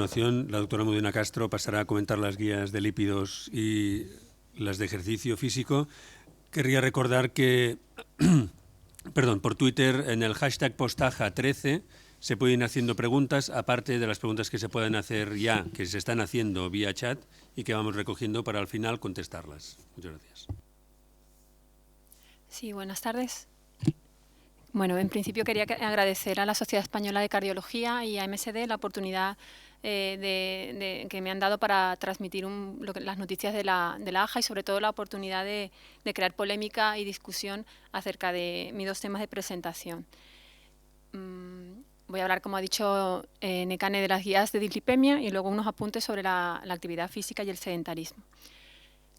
continuación, la doctora Almudena Castro pasará a comentar las guías de lípidos y las de ejercicio físico. Querría recordar que, perdón, por Twitter, en el hashtag postaja13, se pueden ir haciendo preguntas, aparte de las preguntas que se pueden hacer ya, que se están haciendo vía chat y que vamos recogiendo para al final contestarlas. Muchas gracias. Sí, buenas tardes. Bueno, en principio quería agradecer a la Sociedad Española de Cardiología y a MSD la oportunidad que me han dado para transmitir las noticias de la AJA y sobre todo la oportunidad de crear polémica y discusión acerca de mis dos temas de presentación. Voy a hablar, como ha dicho Nekane, de las guías de dislipemia y luego unos apuntes sobre la actividad física y el sedentarismo.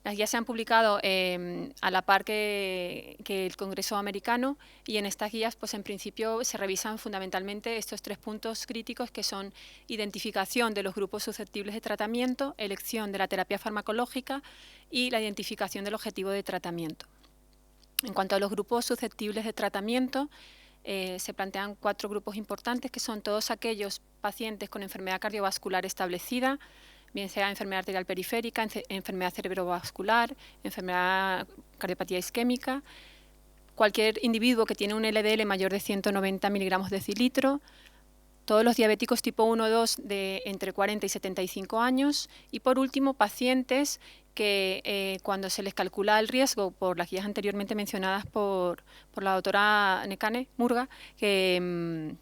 Las guías se han publicado a la par que el Congreso americano y en estas guías, pues en principio se revisan fundamentalmente estos tres puntos críticos que son identificación de los grupos susceptibles de tratamiento, elección de la terapia farmacológica y la identificación del objetivo de tratamiento. En cuanto a los grupos susceptibles de tratamiento, se plantean 4 grupos importantes que son todos aquellos pacientes con enfermedad cardiovascular establecida, bien sea enfermedad arterial periférica, enfermedad cerebrovascular, enfermedad cardiopatía isquémica, cualquier individuo que tiene un LDL mayor de 190 miligramos decilitro, todos los diabéticos tipo 1 o 2 de entre 40 y 75 años y por último pacientes que cuando se les calcula el riesgo por las guías anteriormente mencionadas por la doctora Nekane Murga, que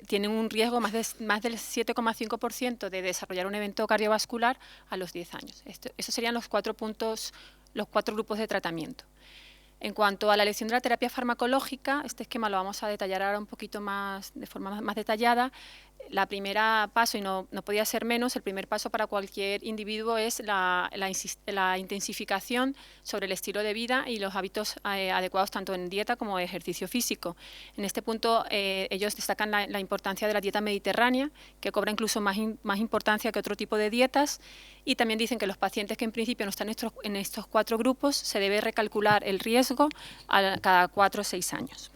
tienen un riesgo más del 7,5% de desarrollar un evento cardiovascular a los 10 años. Esos serían los 4 puntos, los 4 grupos de tratamiento. En cuanto a la elección de la terapia farmacológica, este esquema lo vamos a detallar ahora un poquito más, de forma más detallada. La primera paso, y no podía ser menos, el primer paso para cualquier individuo es la intensificación sobre el estilo de vida y los hábitos adecuados tanto en dieta como en ejercicio físico. En este punto ellos destacan la importancia de la dieta mediterránea, que cobra incluso más importancia que otro tipo de dietas, y también dicen que los pacientes que en principio no están en estos 4 grupos se debe recalcular el riesgo cada 4 o 6 años.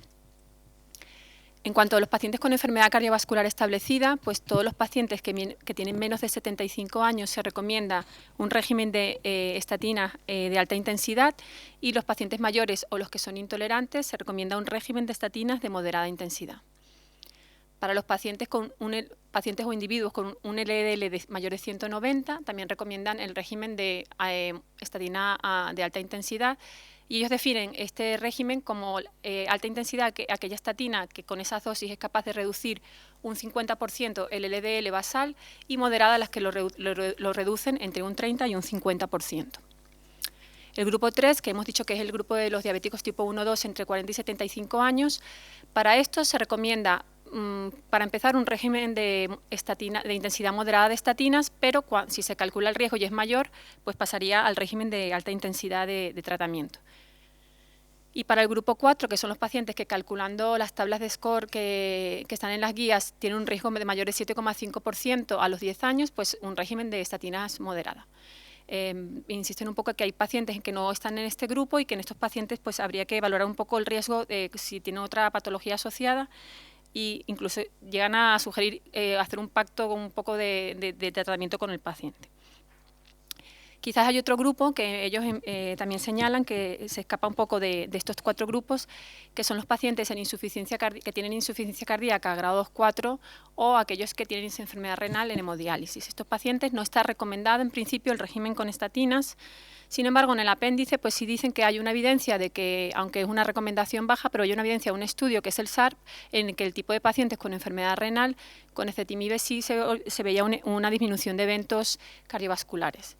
En cuanto a los pacientes con enfermedad cardiovascular establecida, pues todos los pacientes que tienen menos de 75 años se recomienda un régimen de estatinas de alta intensidad y los pacientes mayores o los que son intolerantes se recomienda un régimen de estatinas de moderada intensidad. Para los pacientes o individuos con un LDL mayor de 190 también recomiendan el régimen de estatina de alta intensidad. Y ellos definen este régimen como alta intensidad, aquella estatina que con esas dosis es capaz de reducir un 50% el LDL basal y moderada las que lo reducen entre un 30 y un 50%. El grupo 3, que hemos dicho que es el grupo de los diabéticos tipo 1 o 2 entre 40 y 75 años, para estos se recomienda, para empezar, un régimen de intensidad moderada de estatinas, pero si se calcula el riesgo y es mayor, pues pasaría al régimen de alta intensidad de tratamiento. Y para el grupo 4, que son los pacientes que calculando las tablas de score que están en las guías tienen un riesgo de mayor de 7,5% a los 10 años, pues un régimen de estatinas moderada. Insisten un poco que hay pacientes que no están en este grupo y que en estos pacientes pues habría que valorar un poco el riesgo de si tienen otra patología asociada e incluso llegan a sugerir hacer un pacto con un poco de tratamiento con el paciente. Quizás hay otro grupo que ellos también señalan que se escapa un poco de estos 4 grupos, que son los pacientes que tienen insuficiencia cardíaca grado 2, 4 o aquellos que tienen enfermedad renal en hemodiálisis. Estos pacientes no está recomendado en principio el régimen con estatinas. Sin embargo, en el apéndice pues sí dicen que hay una evidencia de que, aunque es una recomendación baja, pero hay una evidencia, un estudio que es el SARP, en el que el tipo de pacientes con enfermedad renal con ezetimibe sí se veía una disminución de eventos cardiovasculares.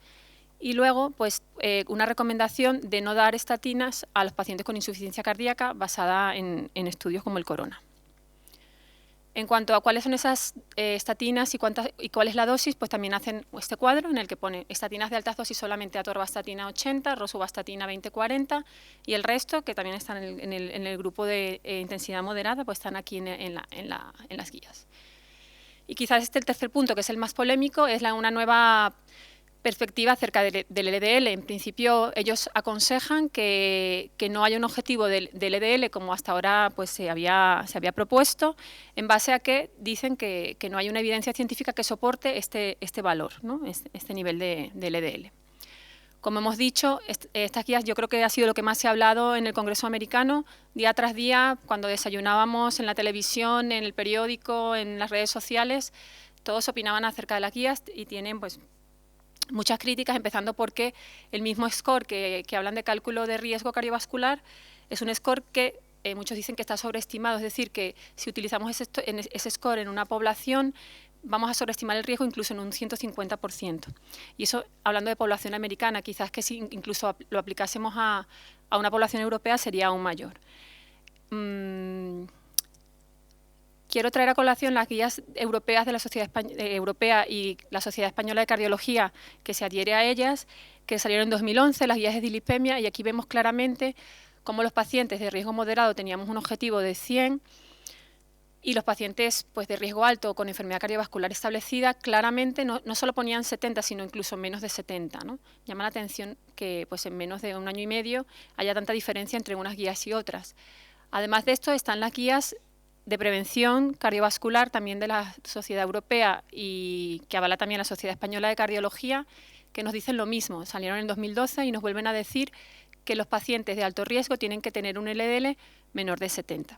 Y luego, pues, una recomendación de no dar estatinas a los pacientes con insuficiencia cardíaca basada en estudios como el Corona. En cuanto a cuáles son esas estatinas y cuál es la dosis, pues también hacen este cuadro en el que pone estatinas de altas dosis solamente atorvastatina 80, rosuvastatina 20-40 y el resto, que también están en el grupo de intensidad moderada, pues están aquí en las guías. Y quizás el tercer punto, que es el más polémico, es una nueva perspectiva acerca del LDL. En principio, ellos aconsejan que no haya un objetivo del LDL como hasta ahora pues, se había propuesto, en base a que dicen que no hay una evidencia científica que soporte este valor, ¿no? este nivel de LDL. Como hemos dicho, estas guías yo creo que ha sido lo que más se ha hablado en el Congreso americano, día tras día, cuando desayunábamos en la televisión, en el periódico, en las redes sociales, todos opinaban acerca de las guías y tienen pues muchas críticas, empezando porque el mismo score que hablan de cálculo de riesgo cardiovascular es un score que muchos dicen que está sobreestimado, es decir, que si utilizamos ese score en una población vamos a sobreestimar el riesgo incluso en un 150%. Y eso, hablando de población americana, quizás que si incluso lo aplicásemos a una población europea sería aún mayor. Quiero traer a colación las guías europeas de la Sociedad Europea y la Sociedad Española de Cardiología, que se adhiere a ellas, que salieron en 2011, las guías de dislipemia, y aquí vemos claramente cómo los pacientes de riesgo moderado teníamos un objetivo de 100 y los pacientes pues, de riesgo alto con enfermedad cardiovascular establecida claramente no solo ponían 70, sino incluso menos de 70. ¿no? Llama la atención que pues, en menos de un año y medio haya tanta diferencia entre unas guías y otras. Además de esto están las guías de prevención cardiovascular también de la Sociedad Europea y que avala también la Sociedad Española de Cardiología, que nos dicen lo mismo. Salieron en 2012 y nos vuelven a decir que los pacientes de alto riesgo tienen que tener un LDL menor de 70.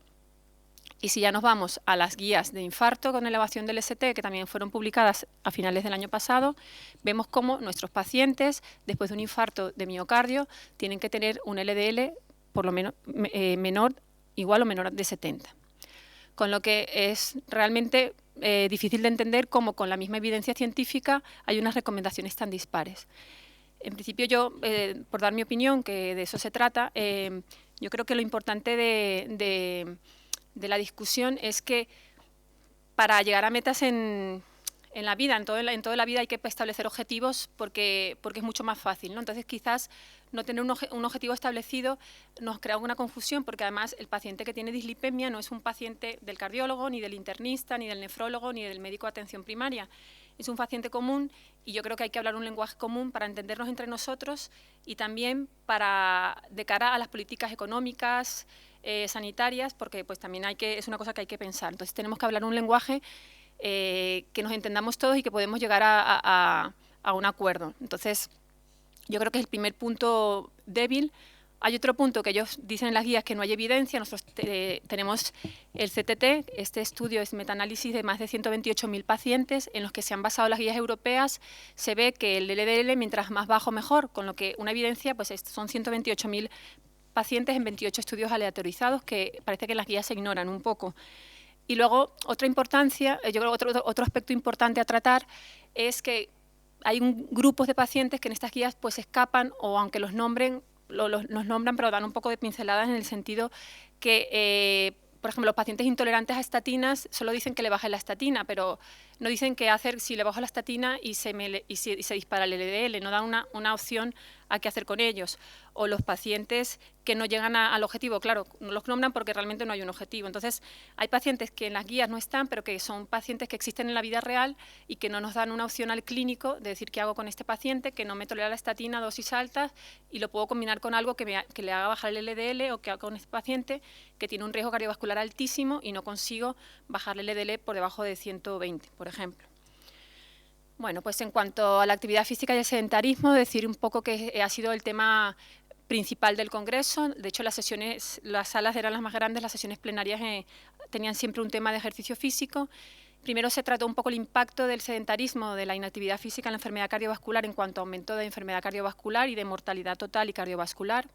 Y si ya nos vamos a las guías de infarto con elevación del ST, que también fueron publicadas a finales del año pasado, vemos cómo nuestros pacientes, después de un infarto de miocardio, tienen que tener un LDL por lo menos menor, igual o menor de 70. Con lo que es realmente difícil de entender cómo con la misma evidencia científica hay unas recomendaciones tan dispares. En principio yo, por dar mi opinión, que de eso se trata, yo creo que lo importante de la discusión es que para llegar a metas en la vida, en toda la vida hay que establecer objetivos porque es mucho más fácil, ¿no? Entonces quizás no tener un objetivo establecido nos crea una confusión porque además el paciente que tiene dislipemia no es un paciente del cardiólogo, ni del internista, ni del nefrólogo, ni del médico de atención primaria. Es un paciente común y yo creo que hay que hablar un lenguaje común para entendernos entre nosotros y también de cara a las políticas económicas, sanitarias, porque pues también es una cosa que hay que pensar. Entonces tenemos que hablar un lenguaje que nos entendamos todos y que podemos llegar a un acuerdo. Entonces, yo creo que es el primer punto débil. Hay otro punto que ellos dicen en las guías que no hay evidencia. Nosotros tenemos el CTT, este estudio es metaanálisis de más de 128.000 pacientes en los que se han basado las guías europeas. Se ve que el LDL, mientras más bajo, mejor, con lo que una evidencia pues son 128.000 pacientes en 28 estudios aleatorizados que parece que las guías se ignoran un poco. Y luego, otra importancia, yo creo otro aspecto importante a tratar es que hay grupos de pacientes que en estas guías pues escapan o aunque los nombren, los nombran pero dan un poco de pinceladas en el sentido que, por ejemplo, los pacientes intolerantes a estatinas solo dicen que le baje la estatina, pero no dicen qué hacer si le bajo la estatina y se dispara el LDL, no dan una opción a qué hacer con ellos. O los pacientes que no llegan al objetivo, claro, no los nombran porque realmente no hay un objetivo. Entonces, hay pacientes que en las guías no están, pero que son pacientes que existen en la vida real y que no nos dan una opción al clínico de decir qué hago con este paciente, que no me tolera la estatina a dosis altas y lo puedo combinar con algo que le haga bajar el LDL, o que hago con este paciente que tiene un riesgo cardiovascular altísimo y no consigo bajar el LDL por debajo de 120, por ejemplo. Bueno, pues en cuanto a la actividad física y el sedentarismo, decir un poco que ha sido el tema principal del Congreso. De hecho, las salas eran las más grandes, las sesiones plenarias tenían siempre un tema de ejercicio físico. Primero se trató un poco el impacto del sedentarismo, de la inactividad física en la enfermedad cardiovascular en cuanto a aumento de enfermedad cardiovascular y de mortalidad total y cardiovascular.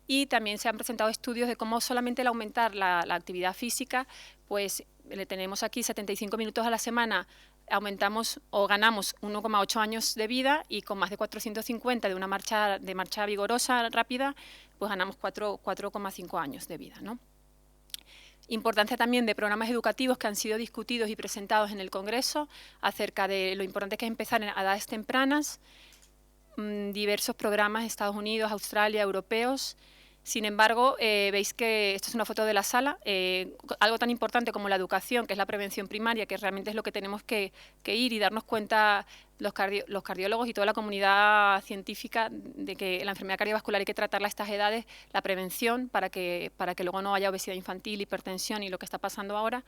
Y también se han presentado estudios de cómo solamente el aumentar la actividad física, pues le tenemos aquí 75 minutos a la semana, aumentamos o ganamos 1,8 años de vida y con más de 450 de una marcha vigorosa, rápida, pues ganamos 4,5 años de vida, ¿no? Importancia también de programas educativos que han sido discutidos y presentados en el Congreso acerca de lo importante que es empezar a edades tempranas, diversos programas de Estados Unidos, Australia, europeos, Sin embargo, veis que esto es una foto de la sala. Algo tan importante como la educación, que es la prevención primaria, que realmente es lo que tenemos que ir y darnos cuenta los cardiólogos y toda la comunidad científica de que la enfermedad cardiovascular hay que tratarla a estas edades, la prevención para que luego no haya obesidad infantil, hipertensión y lo que está pasando ahora,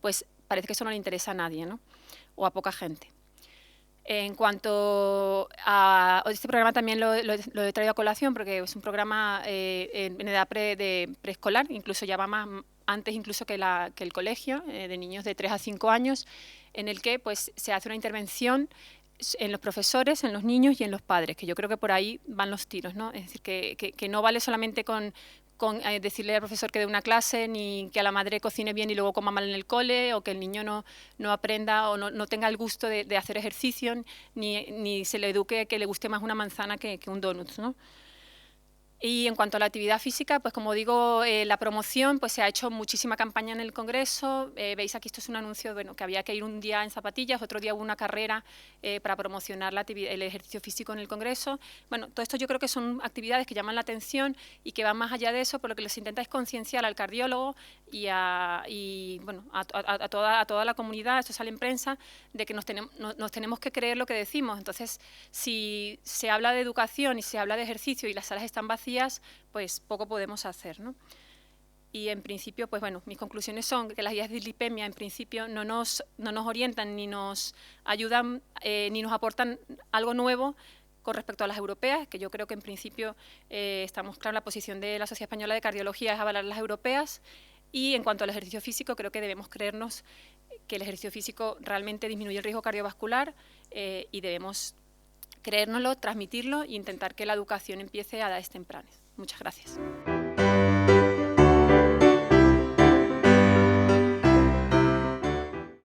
pues parece que eso no le interesa a nadie, ¿no? O a poca gente. En cuanto a este programa también lo he traído a colación porque es un programa en edad preescolar, incluso ya va más antes incluso que el colegio, de niños de 3 a 5 años, en el que pues, se hace una intervención en los profesores, en los niños y en los padres, que yo creo que por ahí van los tiros, ¿no? Es decir, que no vale solamente con decirle al profesor que dé una clase, ni que a la madre cocine bien y luego coma mal en el cole, o que el niño no aprenda o no tenga el gusto de hacer ejercicio, ni se le eduque que le guste más una manzana que un donut, ¿no? Y en cuanto a la actividad física, pues como digo, la promoción, pues se ha hecho muchísima campaña en el Congreso. Veis aquí, esto es un anuncio, bueno, que había que ir un día en zapatillas, otro día hubo una carrera para promocionar el ejercicio físico en el Congreso. Bueno, todo esto yo creo que son actividades que llaman la atención y que van más allá de eso, por lo que les intenta es concienciar al cardiólogo y a toda la comunidad, esto sale en prensa, de que nos tenemos que creer lo que decimos. Entonces, si se habla de educación y se habla de ejercicio y las salas están vacías, pues poco podemos hacer, ¿no? Y en principio, pues bueno, mis conclusiones son que las guías de dislipemia en principio no nos orientan ni nos ayudan ni nos aportan algo nuevo con respecto a las europeas, que yo creo que en principio estamos claros, la posición de la Sociedad Española de Cardiología es avalar las europeas, y en cuanto al ejercicio físico creo que debemos creernos que el ejercicio físico realmente disminuye el riesgo cardiovascular y debemos creérnoslo, transmitirlo e intentar que la educación empiece a edades tempranas. Muchas gracias.